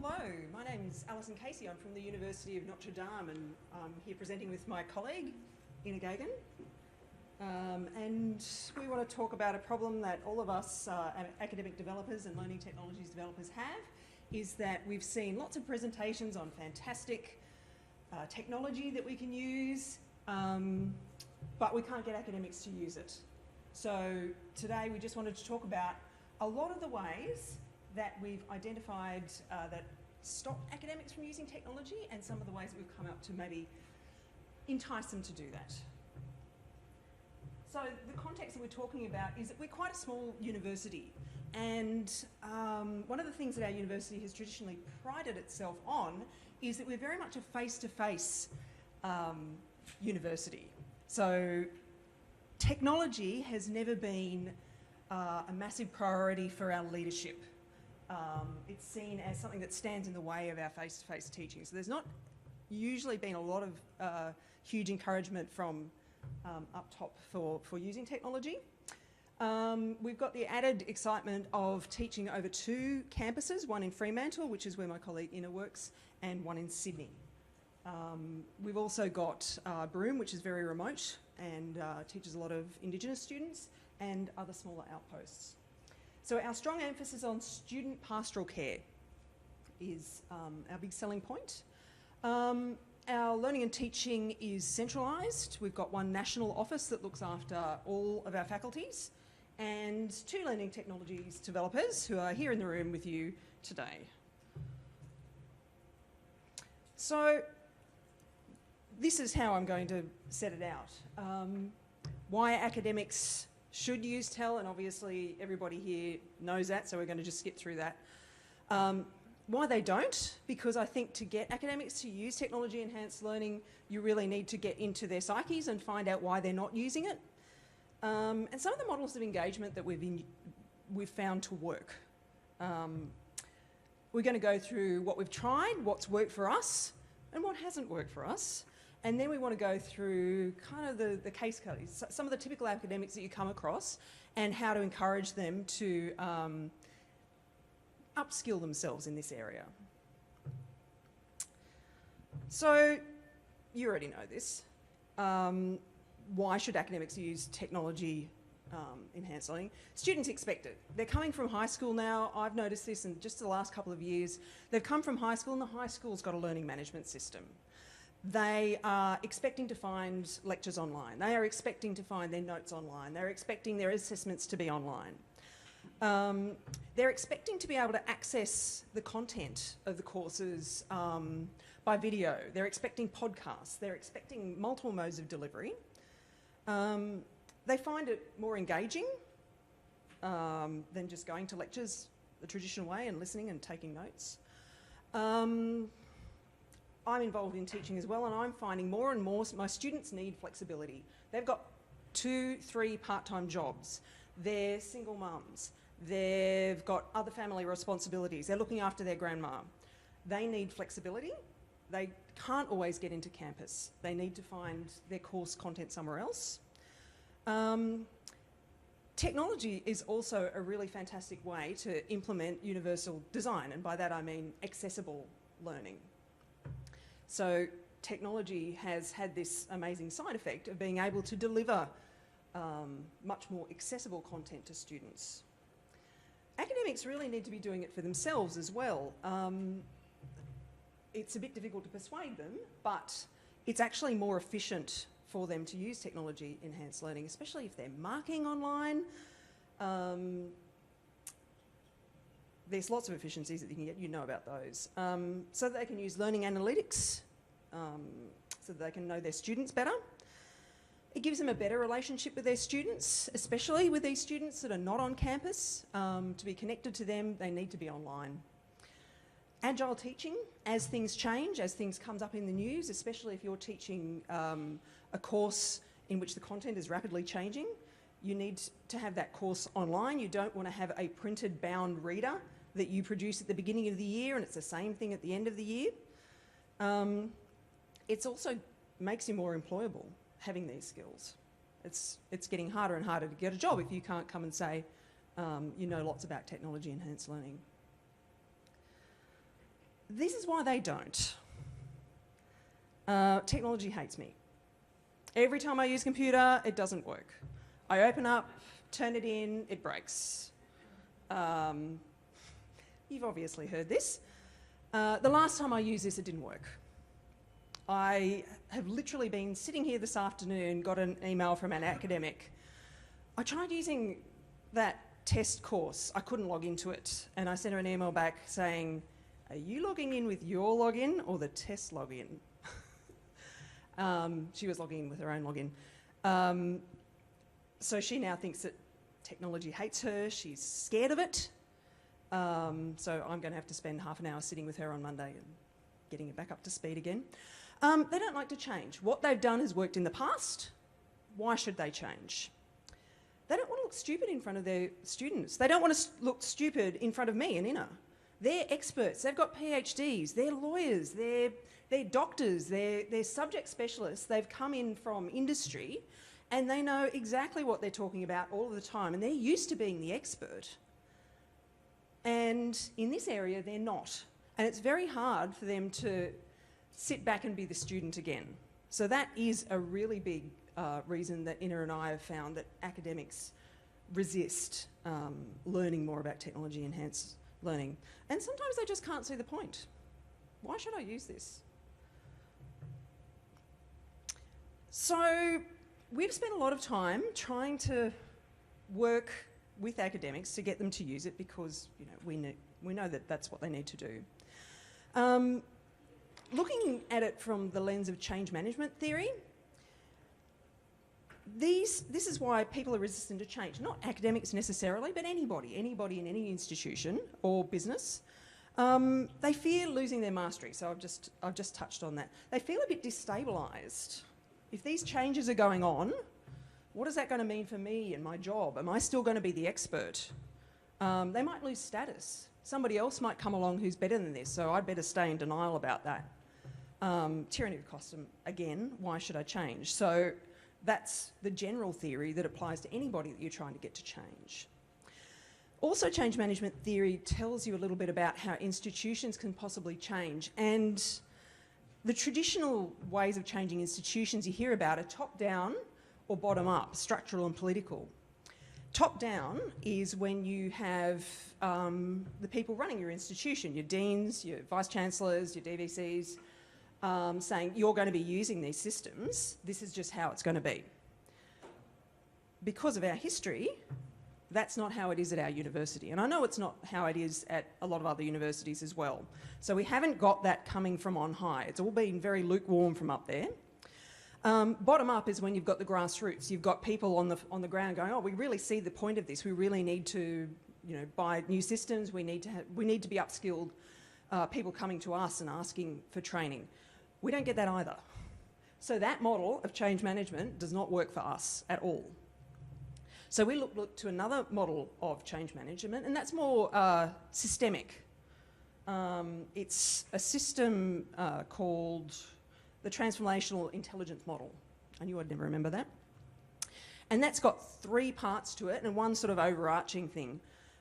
Hello, my name is Alison. I'm from the University of Notre and I'm here presenting with my colleague, Geoghegan. And we want to talk about a problem that all of us academic developers and learning technologies developers have, is that we've seen lots of presentations on fantastic technology that we can use, but we can't get academics to use it. So today we just wanted to talk about a lot of the ways that we've identified that stop academics from using technology, and some of the ways that we've come up to maybe entice them to do that. So the context that we're talking about is that we're quite a small university, and one of the things that our university has traditionally prided itself on is that we're very much a face-to-face university. So technology has never been a massive priority for our leadership. It's seen as something that stands in the way of our face-to-face teaching. So there's not usually been a lot of huge encouragement from up top for using technology. We've got the added excitement of teaching over 2 campuses, one in Fremantle, which is where my colleague Ina works, and one in Sydney. We've also got Broome, which is very remote and teaches a lot of Indigenous students, and other smaller outposts. So our strong emphasis on student pastoral care is our big selling point. Our learning and teaching is centralised. We've got one national office that looks after all of our faculties, and 2 learning technologies developers who are here in the room with you today. So this is how I'm going to set it out. Why academics should use TEL, and obviously everybody here knows that, so we're going to just skip through that. Why they don't, because I think to get academics to use technology-enhanced learning, you really need to get into their psyches and find out why they're not using it. And some of the models of engagement that we've found to work. We're going to go through what we've tried, what's worked for us, and what hasn't worked for us. And then we want to go through kind of the case studies, some of the typical academics that you come across, and how to encourage them to upskill themselves in this area. So you already know this. Why should academics use technology enhanced learning? Students expect it. They're coming from high school now. I've noticed this in just the last couple of years. They've come from high school, and the high school's got a learning management system. They are expecting to find lectures online. They are expecting to find their notes online. They're expecting their assessments to be online. They're expecting to be able to access the content of the courses by video. They're expecting podcasts. They're expecting multiple modes of delivery. They find it more engaging than just going to lectures the traditional way and listening and taking notes. I'm involved in teaching as well, and I'm finding more and more my students need flexibility. They've got 2, 3 part-time jobs. They're single mums. They've got other family responsibilities. They're looking after their grandma. They need flexibility. They can't always get into campus. They need to find their course content somewhere else. Technology is also a really fantastic way to implement universal design, and by that I mean accessible learning. So technology has had this amazing side effect of being able to deliver much more accessible content to students. Academics really need to be doing it for themselves as well. It's a bit difficult to persuade them, but it's actually more efficient for them to use technology-enhanced learning, especially if they're marking online. There's lots of efficiencies that you can get, you know about those. So that they can use learning analytics, so that they can know their students better. It gives them a better relationship with their students, especially with these students that are not on campus. To be connected to them, they need to be online. Agile teaching, as things change, as things comes up in the news, especially if you're teaching a course in which the content is rapidly changing, you need to have that course online. You don't want to have a printed bound reader that you produce at the beginning of the year and it's the same thing at the end of the year. It also makes you more employable, having these skills. It's getting harder and harder to get a job if you can't come and say you know lots about technology enhanced learning. This is why they don't. Technology hates me. Every time I use a computer, it doesn't work. I open up, turn it in, it breaks. You've obviously heard this. The last time I used this, it didn't work. I have literally been sitting here this afternoon, got an email from an academic. I tried using that test course. I couldn't log into it. And I sent her an email back saying, are you logging in with your login or the test login? She was logging in with her own login. So she now thinks that technology hates her. She's scared of it. So I'm going to have to spend half an hour sitting with her on Monday and getting it back up to speed again. They don't like to change. What they've done has worked in the past. Why should they change? They don't want to look stupid in front of their students. They don't want to look stupid in front of me and Inna. They're experts. They've got PhDs. They're lawyers. They're doctors. They're subject specialists. They've come in from industry and they know exactly what they're talking about all of the time, and they're used to being the expert. And in this area, they're not. And it's very hard for them to sit back and be the student again. So that is a really big reason that Inna and I have found that academics resist learning more about technology-enhanced learning. And sometimes they just can't see the point. Why should I use this? So we've spent a lot of time trying to work with academics to get them to use it because we know that that's what they need to do. Looking at it from the lens of change management theory, this is why people are resistant to change. Not academics necessarily, but anybody in any institution or business. They fear losing their mastery, so I've just touched on that. They feel a bit destabilised. If these changes are going on, what is that going to mean for me and my job? Am I still going to be the expert? They might lose status. Somebody else might come along who's better than this, so I'd better stay in denial about that. Tyranny of cost, again, why should I change? So that's the general theory that applies to anybody that you're trying to get to change. Also, change management theory tells you a little bit about how institutions can possibly change, and the traditional ways of changing institutions you hear about are top-down or bottom-up, structural and political. Top-down is when you have the people running your institution, your deans, your vice-chancellors, your DVCs, saying you're going to be using these systems, this is just how it's going to be. Because of our history, that's not how it is at our university. And I know it's not how it is at a lot of other universities as well. So we haven't got that coming from on high. It's all been very lukewarm from up there. Bottom up is when you've got the grassroots. You've got people on the ground going, oh, we really see the point of this. We really need to, buy new systems. We need to be upskilled. People coming to us and asking for training. We don't get that either. So that model of change management does not work for us at all. So we look to another model of change management, and that's more systemic. It's a system called the Transformational Intelligence Model. I knew I'd never remember that. And that's got 3 parts to it, and one sort of overarching thing.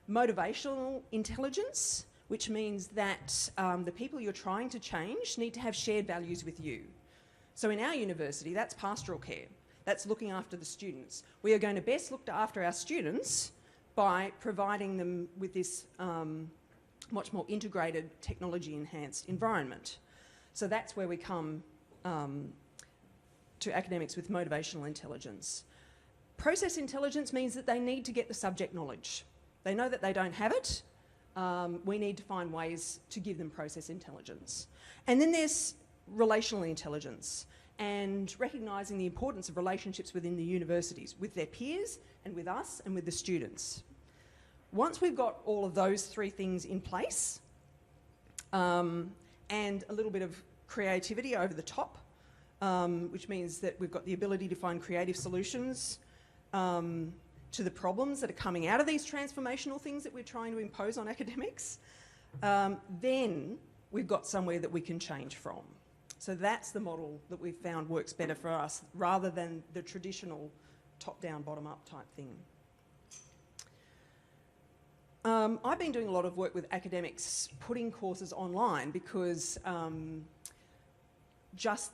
Motivational intelligence, which means that the people you're trying to change need to have shared values with you. So in our university, that's pastoral care. That's looking after the students. We are going to best look after our students by providing them with this much more integrated, technology-enhanced environment. So that's where we come to academics with motivational intelligence. Process intelligence means that they need to get the subject knowledge. They know that they don't have it. We need to find ways to give them process intelligence. And then there's relational intelligence, and recognising the importance of relationships within the universities, with their peers and with us and with the students. Once we've got all of those 3 things in place, and a little bit of creativity over the top, which means that we've got the ability to find creative solutions to the problems that are coming out of these transformational things that we're trying to impose on academics, then we've got somewhere that we can change from. So that's the model that we've found works better for us, rather than the traditional top-down, bottom-up type thing. I've been doing a lot of work with academics putting courses online because just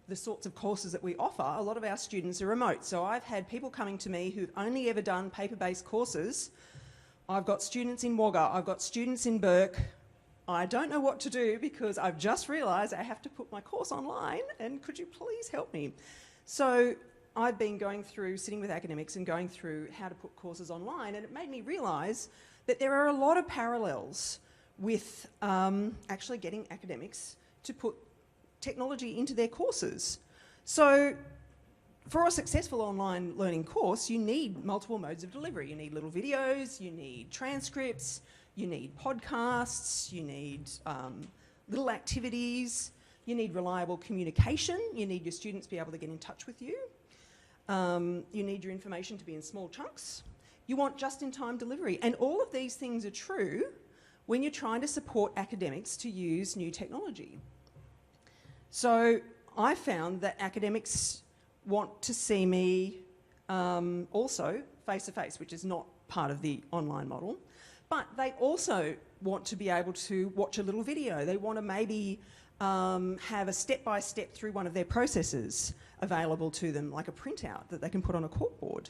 the sorts of courses that we offer, a lot of our students are remote. So I've had people coming to me who've only ever done paper-based courses. I've got students in Wagga, I've got students in Burke. I don't know what to do because I've just realised I have to put my course online, and could you please help me? So I've been sitting with academics and going through how to put courses online, and it made me realise that there are a lot of parallels with actually getting academics to put technology into their courses. So for a successful online learning course, you need multiple modes of delivery. You need little videos, you need transcripts, you need podcasts, you need little activities, you need reliable communication, you need your students to be able to get in touch with you, you need your information to be in small chunks, you want just-in-time delivery. And all of these things are true when you're trying to support academics to use new technology. So I found that academics want to see me also face-to-face, which is not part of the online model, but they also want to be able to watch a little video. They want to maybe have a step-by-step through one of their processes available to them, like a printout that they can put on a corkboard.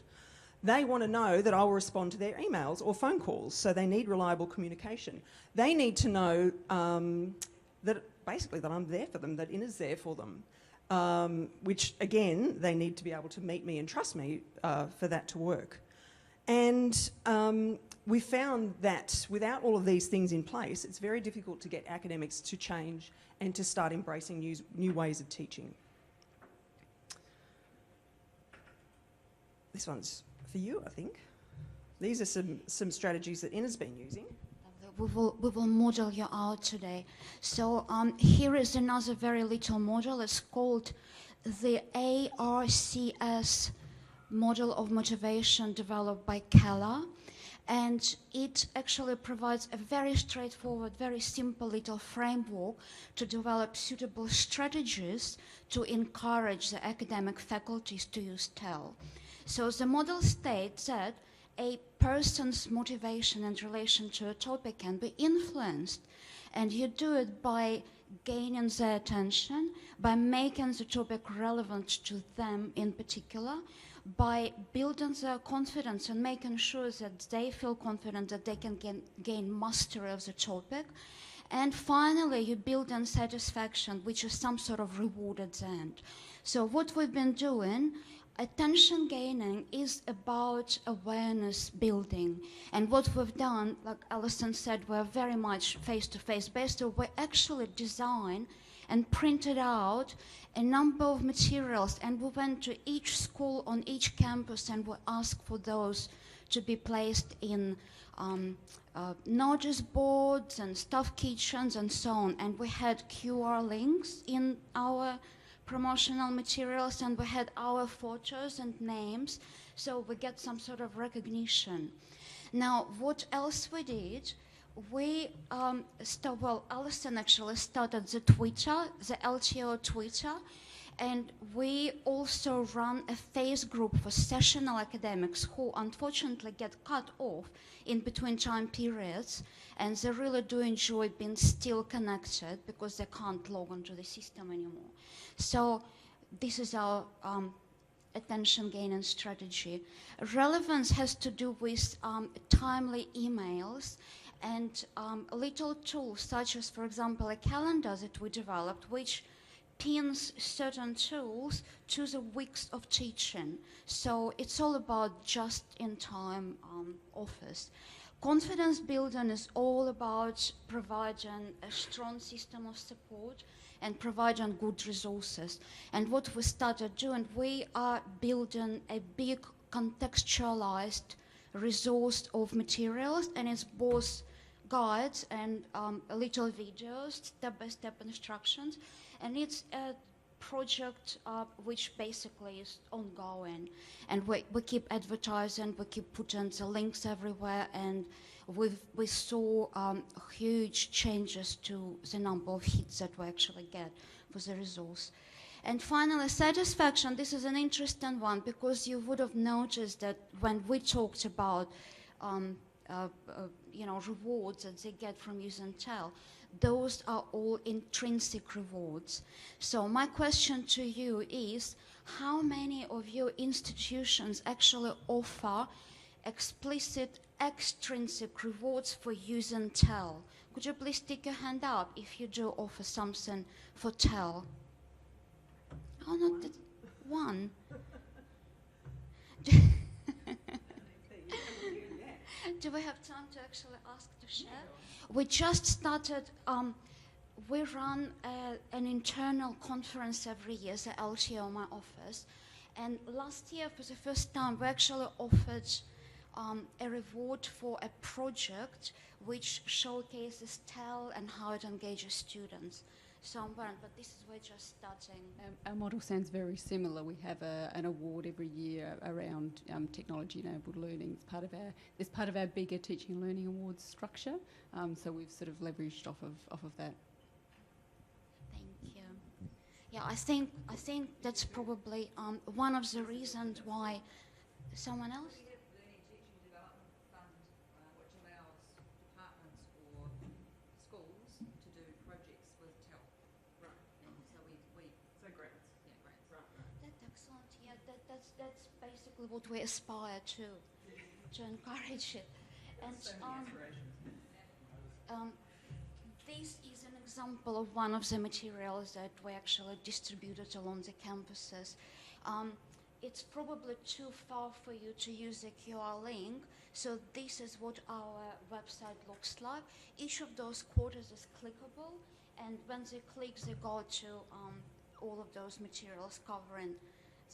They want to know that I'll respond to their emails or phone calls, so they need reliable communication. They need to know that basically that I'm there for them, that INA's there for them, which again, they need to be able to meet me and trust me for that to work. And we found that without all of these things in place, it's very difficult to get academics to change and to start embracing new ways of teaching. This one's for you, I think. These are some strategies that INA's been using. We will model you out today. So here is another very little model. It's called the ARCS model of motivation developed by Keller. And it actually provides a very straightforward, very simple little framework to develop suitable strategies to encourage the academic faculties to use TEL. So the model states that a person's motivation in relation to a topic can be influenced, and you do it by gaining their attention, by making the topic relevant to them in particular, by building their confidence and making sure that they feel confident that they can gain mastery of the topic. And finally, you build in satisfaction, which is some sort of reward at the end. So what we've been doing, attention gaining is about awareness building. And what we've done, like Alison said, we're very much face-to-face based. So we actually designed and printed out a number of materials, and we went to each school on each campus and we asked for those to be placed in notice boards and staff kitchens and so on. And we had QR links in our promotional materials, and we had our photos and names, so we get some sort of recognition. Now, what else we did? We, Alison actually started the Twitter, the LTO Twitter, and we also run a phase group for sessional academics who unfortunately get cut off in between time periods, and they really do enjoy being still connected because they can't log onto the system anymore. So this is our attention gaining strategy. Relevance has to do with timely emails and little tools such as, for example, a calendar that we developed which pins certain tools to the weeks of teaching. So it's all about just-in-time offers. Confidence building is all about providing a strong system of support and providing good resources. And what we started doing, we are building a big contextualized resource of materials, and it's both guides and little videos, step-by-step instructions, and it's a project which basically is ongoing, and we keep advertising, we keep putting the links everywhere, and we saw huge changes to the number of hits that we actually get for the resource. And finally, satisfaction. This is an interesting one because you would have noticed that when we talked about rewards that they get from using TEL. Those are all intrinsic rewards. So my question to you is, how many of your institutions actually offer explicit extrinsic rewards for using TEL? Could you please stick your hand up if you do offer something for TEL? Oh, not that one. Do we have time to actually ask to share? We just started, we run an internal conference every year, the LTO, my office. And last year, for the first time, we actually offered a reward for a project which showcases TEL and how it engages students. So but this is, we're just starting. Our model sounds very similar. We have an award every year around technology-enabled learning. It's part of our bigger Teaching and Learning Awards structure. So we've sort of leveraged off of that. Thank you. Yeah, I think that's probably one of the reasons why. Someone else? We have the Learning Teaching Development Fund, which allows departments or schools to do projects with TEL. Right. And so we So grants. yeah, grants. Right. That's excellent. Yeah, that's basically what we aspire to encourage it. And So many aspirations. this is an example of one of the materials that we actually distributed along the campuses. It's probably too far for you to use a QR link, so this is what our website looks like. Each of those quarters is clickable, and when they click, they go to all of those materials covering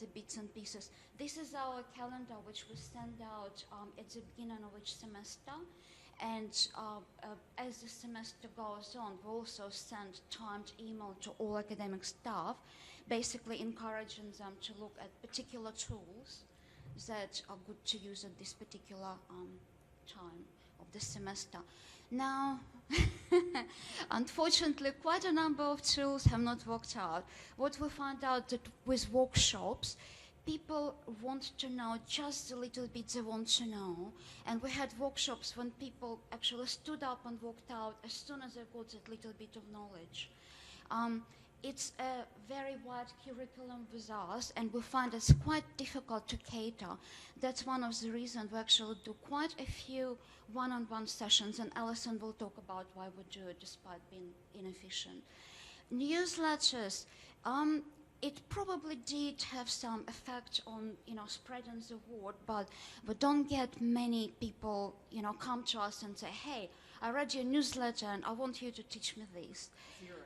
the bits and pieces. This is our calendar, which we send out at the beginning of each semester. And as the semester goes on, we also send timed email to all academic staff, basically encouraging them to look at particular tools that are good to use at this particular time of the semester. Now, unfortunately, quite a number of tools have not worked out. What we found out that with workshops, people want to know just a little bit they want to know. And we had workshops when people actually stood up and walked out as soon as they got that little bit of knowledge. It's a very wide curriculum with us, and we find it's quite difficult to cater. That's one of the reasons we actually do quite a few one-on-one sessions, and Alison will talk about why we do it despite being inefficient. Newsletters. It probably did have some effect on, spreading the word, but we don't get many people, come to us and say, hey, I read your newsletter and I want you to teach me this. Zero.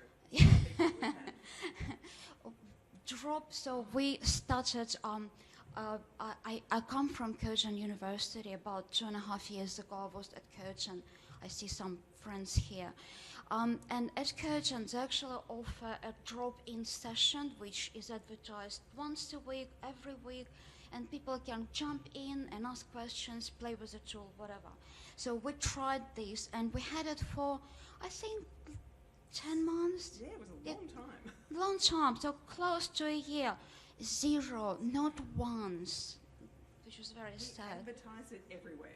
So we started, I come from Curtin University about 2.5 years ago. I was at Curtin. I see some friends here. And at Curtin, they actually offer a drop-in session, which is advertised once a week, every week, and people can jump in and ask questions, play with the tool, whatever. So we tried this, and we had it for, I think, 10 months? Yeah, it was a long time. Long time, so close to a year. Zero, not once, which was very We sad. advertise it everywhere.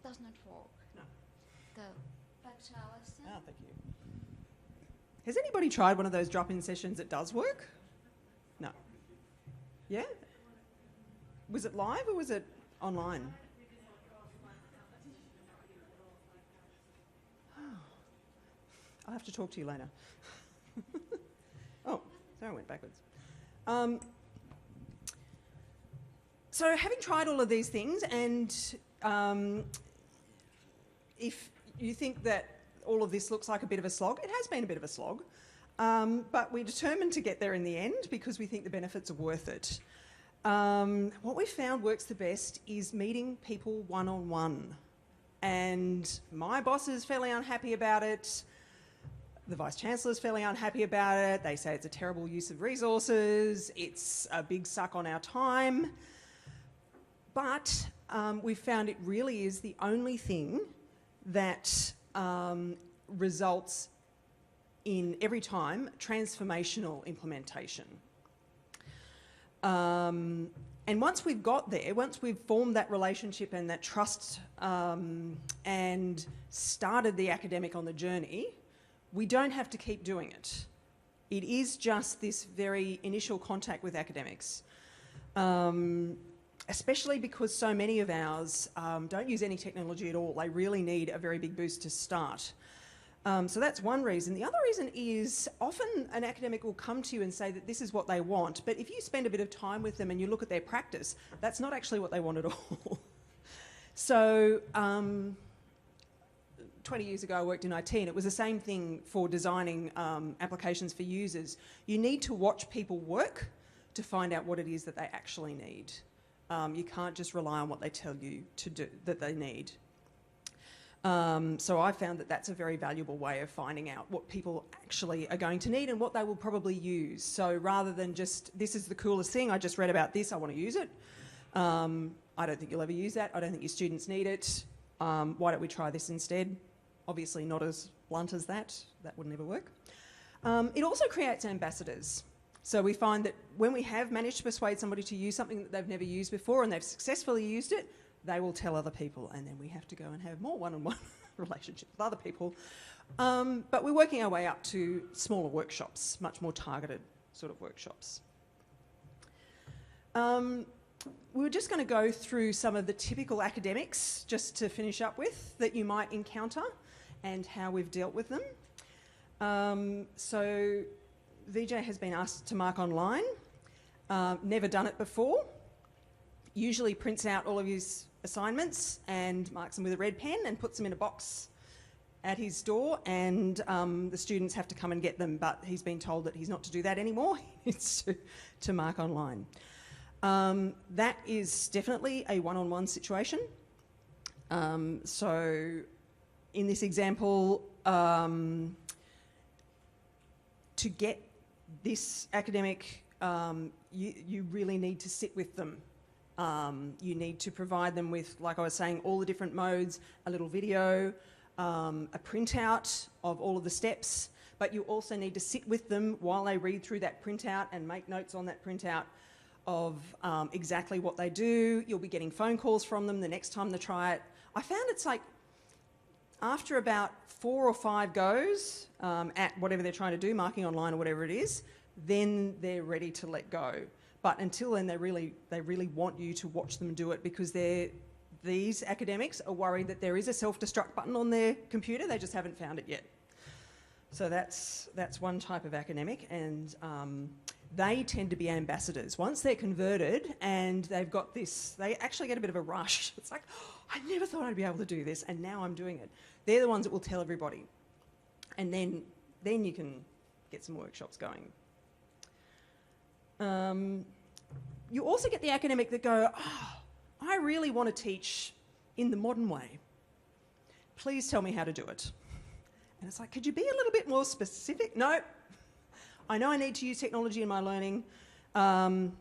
Does not work. No. Go back to Alison. Oh, thank you. Has anybody tried one of those drop-in sessions that does work? No. Yeah? Was it live or was it online? I'll have to talk to you later. Oh, sorry, I went backwards. So having tried all of these things, and if you think that all of this looks like a bit of a slog, it has been a bit of a slog, but we're determined to get there in the end because we think the benefits are worth it. What we found works the best is meeting people one-on-one. And my boss is fairly unhappy about it. The Vice-Chancellor is fairly unhappy about it. They say it's a terrible use of resources. It's a big suck on our time. But we've found it really is the only thing that results in, every time, transformational implementation. And And once we've got there, once we've formed that relationship and that trust and started the academic on the journey, we don't have to keep doing it. It is just this very initial contact with academics, especially because so many of ours don't use any technology at all. They really need a very big boost to start. So that's one reason. The other reason is often an academic will come to you and say that this is what they want, but if you spend a bit of time with them and you look at their practice, that's not actually what they want at all. So 20 years ago I worked in IT, and it was the same thing for designing applications for users. You need to watch people work to find out what it is that they actually need. You can't just rely on what they tell you to do, that they need. So I found that that's a very valuable way of finding out what people actually are going to need and what they will probably use. So rather than just, this is the coolest thing, I just read about this, I want to use it. I don't think you'll ever use that. I don't think your students need it. Why don't we try this instead? Obviously not as blunt as that. That would never work. It also creates ambassadors. So we find that when we have managed to persuade somebody to use something that they've never used before and they've successfully used it, they will tell other people, and then we have to go and have more one-on-one relationships with other people. But we're working our way up to smaller workshops, much more targeted sort of workshops. We were just going to go through some of the typical academics, just to finish up with, that you might encounter and how we've dealt with them. So VJ has been asked to mark online, never done it before, usually prints out all of his assignments and marks them with a red pen and puts them in a box at his door, and the students have to come and get them, but he's been told that he's not to do that anymore. He needs to mark online. That is definitely a one-on-one situation. So in this example, to get this academic, you really need to sit with them. You need to provide them with, like I was saying, all the different modes, a little video, a printout of all of the steps, but you also need to sit with them while they read through that printout and make notes on that printout of exactly what they do. You'll be getting phone calls from them the next time they try it. I found it's like after about 4 or 5 goes at whatever they're trying to do, marking online or whatever it is, then they're ready to let go. But until then, they really want you to watch them do it, because these academics are worried that there is a self-destruct button on their computer. They just haven't found it yet. So that's one type of academic, and they tend to be ambassadors. Once they're converted and they've got this, they actually get a bit of a rush. It's like, oh, I never thought I'd be able to do this, and now I'm doing it. They're the ones that will tell everybody. And then you can get some workshops going. You also get the academic that go, oh, I really want to teach in the modern way. Please tell me how to do it. And it's like, could you be a little bit more specific? No. I know I need to use technology in my learning. What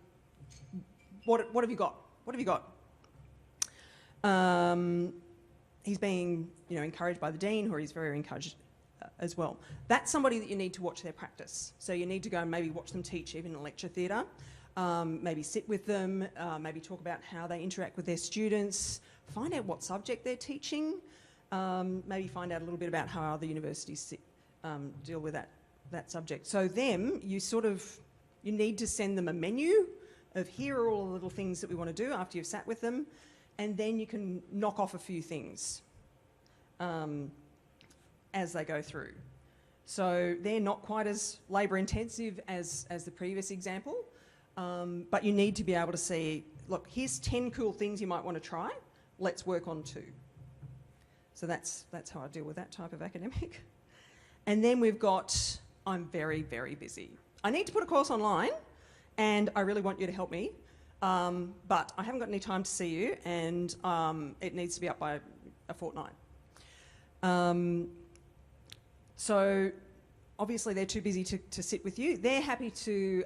have you got? What have you got? He's being, encouraged by the dean, or he's very encouraged as well. That's somebody that you need to watch their practice. So you need to go and maybe watch them teach, even in lecture theatre. Maybe sit with them, maybe talk about how they interact with their students, find out what subject they're teaching, maybe find out a little bit about how other universities deal with that subject. So you need to send them a menu of, here are all the little things that we want to do after you've sat with them, and then you can knock off a few things as they go through. So they're not quite as labour intensive as the previous example, but you need to be able to see, look, here's 10 cool things you might want to try, let's work on 2. So that's how I deal with that type of academic. And then we've got, I'm very, very busy. I need to put a course online and I really want you to help me, but I haven't got any time to see you, and it needs to be up by a fortnight. So obviously they're too busy to sit with you. They're happy to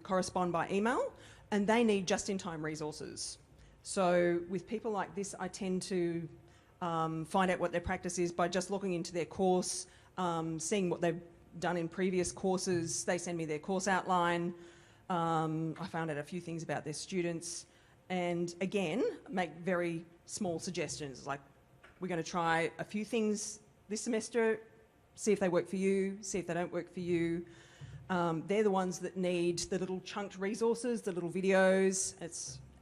correspond by email, and they need just-in-time resources. So with people like this, I tend to find out what their practice is by just looking into their course, seeing what they've done in previous courses. They send me their course outline, I found out a few things about their students, and again, make very small suggestions, like we're going to try a few things this semester, see if they work for you, see if they don't work for you. They're the ones that need the little chunked resources, the little videos,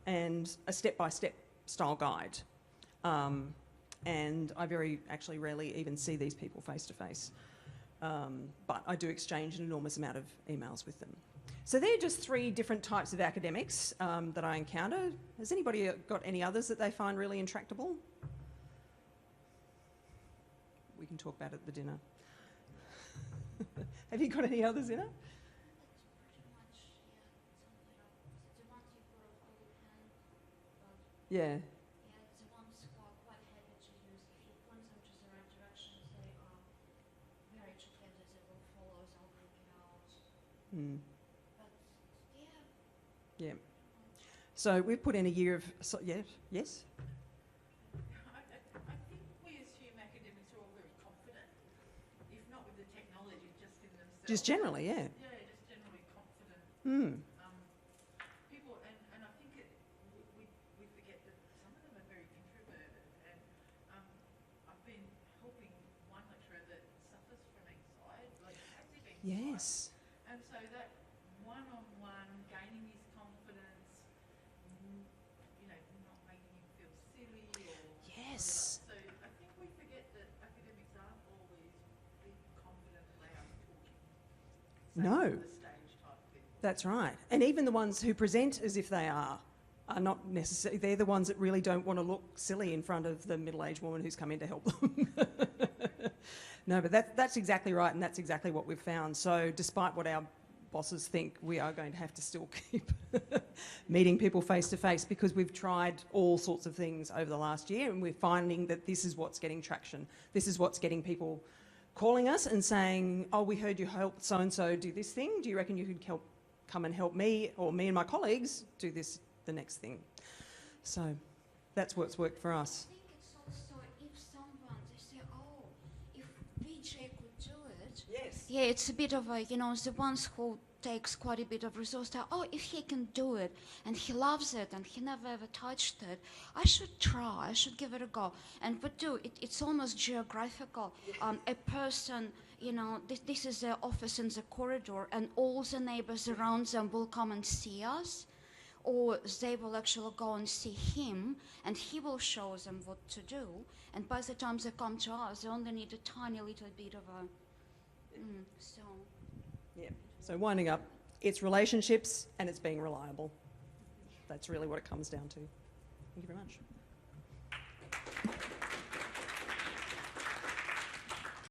and a step-by-step style guide. And I actually rarely even see these people face to face. But I do exchange an enormous amount of emails with them. So they're just 3 different types of academics that I encounter. Has anybody got any others that they find really intractable? We can talk about it at the dinner. Have you got any others in it? Yeah. Yeah, the ones who are quite happy to use, if you point them to the right directions, they are very educated, they will follow, they'll work it out. Mm. But yeah. Yeah. So we've put in a year of, yes? I think we assume academics are all very confident, if not with the technology, just in themselves. Just generally, yeah. Yeah, just generally confident. Mm. People, and I think we forget that some of them are very introverted, and I've been helping one lecturer that suffers from anxiety, like crazy anxiety. Yes. And so that one-on-one, gaining his confidence, not making him feel silly or... Yes. So I think we forget that academics aren't always big, confident, loud, talking. No. The stage type thing. That's right. And even the ones who present as if they are not necessarily, they're the ones that really don't want to look silly in front of the middle-aged woman who's come in to help them. No, but that's exactly right, and that's exactly what we've found. So despite what our bosses think, we are going to have to still keep meeting people face to face, because we've tried all sorts of things over the last year, and we're finding that this is what's getting traction. This is what's getting people calling us and saying, oh, we heard you helped so-and-so do this thing. Do you reckon you could come and help me, or me and my colleagues do the next thing? So that's what's worked for us. I think it's also if someone, they say, oh, if VJ could do it. Yes. Yeah, it's a bit of a, the ones who takes quite a bit of resource, oh, if he can do it, and he loves it, and he never ever touched it, I should try, I should give it a go. And but it's almost geographical. A person, this is their office in the corridor, and all the neighbors around them will come and see us, or they will actually go and see him, and he will show them what to do. And by the time they come to us, they only need a tiny little bit of a, so. Yeah. So winding up, it's relationships and it's being reliable. That's really what it comes down to. Thank you very much.